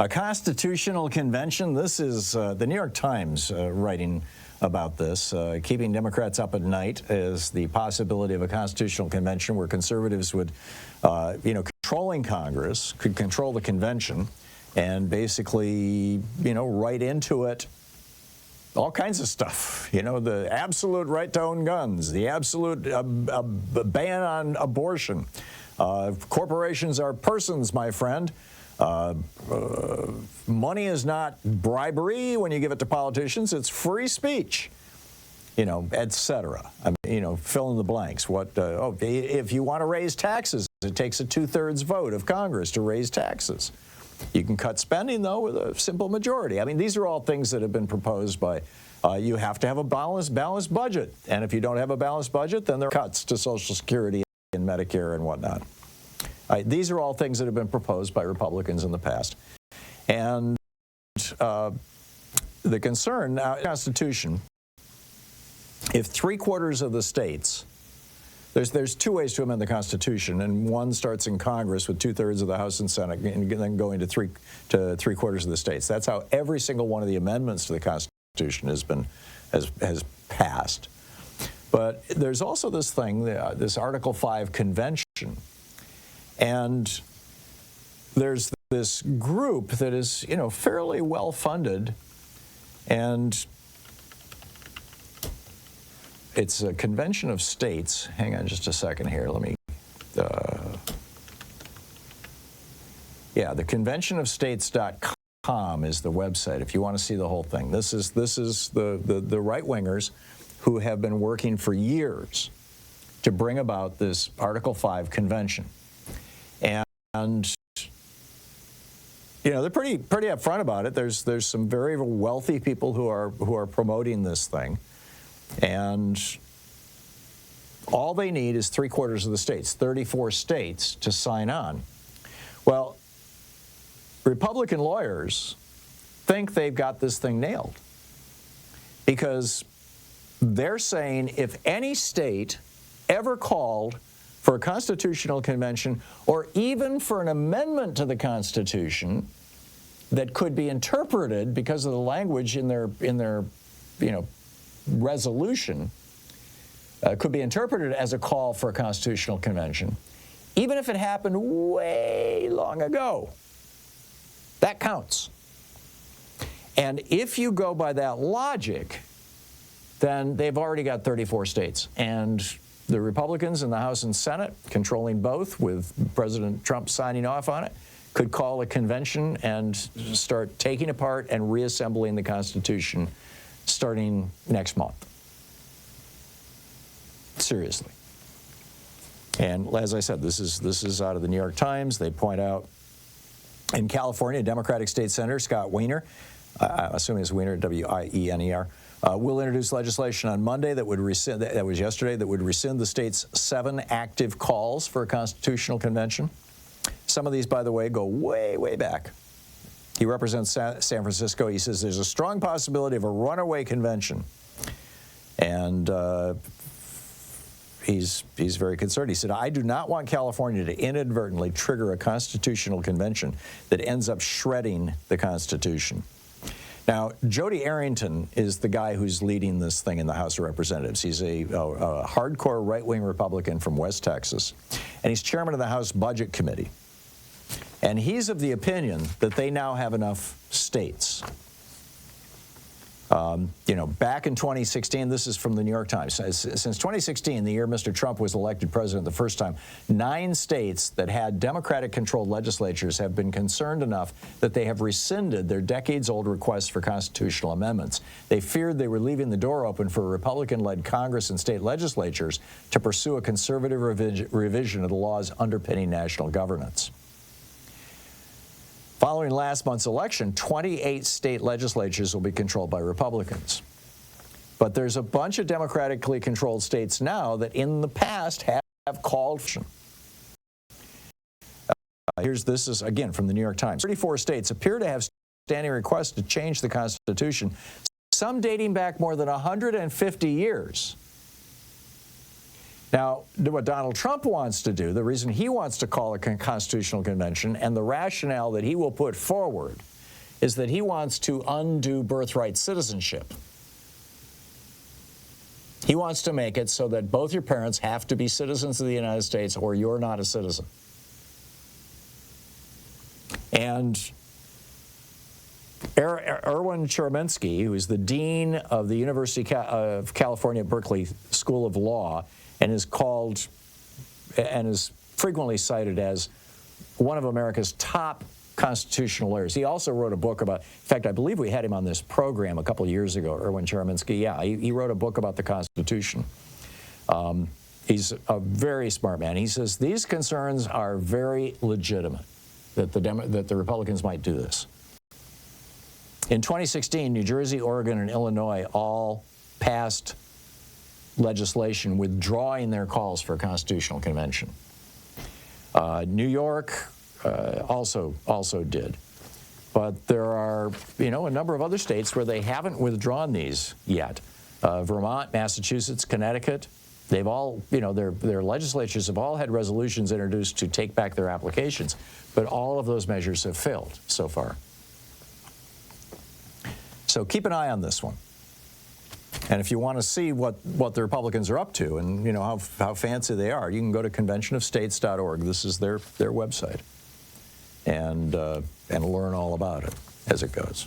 A constitutional convention. This is the New York Times writing about this. Keeping Democrats up at night is the possibility of a constitutional convention where conservatives would, controlling Congress, could control the convention and basically, write into it all kinds of stuff. The absolute right to own guns, the absolute ban on abortion. Corporations are persons, my friend. Money is not bribery when you give it to politicians. It's free speech, etc. Fill in the blanks. If you want to raise taxes, it takes a 2/3 vote of Congress to raise taxes. You can cut spending, though, with a simple majority. These are all things that have been proposed by, you have to have a balanced budget. And if you don't have a balanced budget, then there are cuts to Social Security and Medicare and whatnot. These are all things that have been proposed by Republicans in the past. And the concern now, the Constitution, if 3/4 of the states, there's two ways to amend the Constitution, and one starts in Congress with 2/3 of the House and Senate, and then going to 3/4 of the states. That's how every single one of the amendments to the Constitution has passed. But there's also this thing, this Article 5 convention. And there's this group that is, fairly well funded, and it's a convention of states. Hang on just a second here. Let me, the conventionofstates.com is the website if you want to see the whole thing. This is the right-wingers who have been working for years to bring about this Article 5 convention. And they're pretty upfront about it. There's some very wealthy people who are promoting this thing, and all they need is 3/4 of the states, 34 states, to sign on. Well, Republican lawyers think they've got this thing nailed, because they're saying if any state ever called for a constitutional convention, or even for an amendment to the Constitution that could be interpreted because of the language in their resolution, could be interpreted as a call for a constitutional convention, even if it happened way long ago, that counts. And if you go by that logic, then they've already got 34 states. And the Republicans in the House and Senate, controlling both with President Trump signing off on it, could call a convention and start taking apart and reassembling the Constitution starting next month. Seriously. And as I said, this is out of the New York Times. They point out in California, Democratic State Senator Scott Wiener, assuming it's Wiener, W-I-E-N-E-R, will introduce legislation on Monday that would rescind, that was yesterday, that would rescind the state's 7 active calls for a constitutional convention. Some of these, by the way, go way, way back. He represents San Francisco. He says there's a strong possibility of a runaway convention. And he's very concerned. He said, I do not want California to inadvertently trigger a constitutional convention that ends up shredding the Constitution. Now, Jody Arrington is the guy who's leading this thing in the House of Representatives. He's a hardcore right-wing Republican from West Texas, and he's chairman of the House Budget Committee. And he's of the opinion that they now have enough states. Back in 2016, this is from the New York Times, since 2016, the year Mr. Trump was elected president the first time, 9 states that had Democratic-controlled legislatures have been concerned enough that they have rescinded their decades-old requests for constitutional amendments. They feared they were leaving the door open for a Republican-led Congress and state legislatures to pursue a conservative revision of the laws underpinning national governance. Following last month's election, 28 state legislatures will be controlled by Republicans. But there's a bunch of democratically controlled states now that in the past have called. This is, again, from the New York Times. 34 states appear to have standing requests to change the Constitution, some dating back more than 150 years. Now, what Donald Trump wants to do, the reason he wants to call a constitutional convention, and the rationale that he will put forward, is that he wants to undo birthright citizenship. He wants to make it so that both your parents have to be citizens of the United States or you're not a citizen. And Erwin Chemerinsky, who is the dean of the University of California, Berkeley School of Law, and is called and is frequently cited as one of America's top constitutional lawyers. He also wrote a book about, in fact, I believe we had him on this program a couple of years ago, Erwin Chemerinsky. Yeah, he wrote a book about the Constitution. He's a very smart man. He says these concerns are very legitimate, that the Republicans might do this. In 2016, New Jersey, Oregon, and Illinois all passed legislation withdrawing their calls for a constitutional convention. New York also did. But there are, a number of other states where they haven't withdrawn these yet. Vermont, Massachusetts, Connecticut, they've all, their legislatures have all had resolutions introduced to take back their applications, but all of those measures have failed so far. So keep an eye on this one. And if you want to see what the Republicans are up to and how fancy they are, you can go to conventionofstates.org. This is their website, and learn all about it as it goes.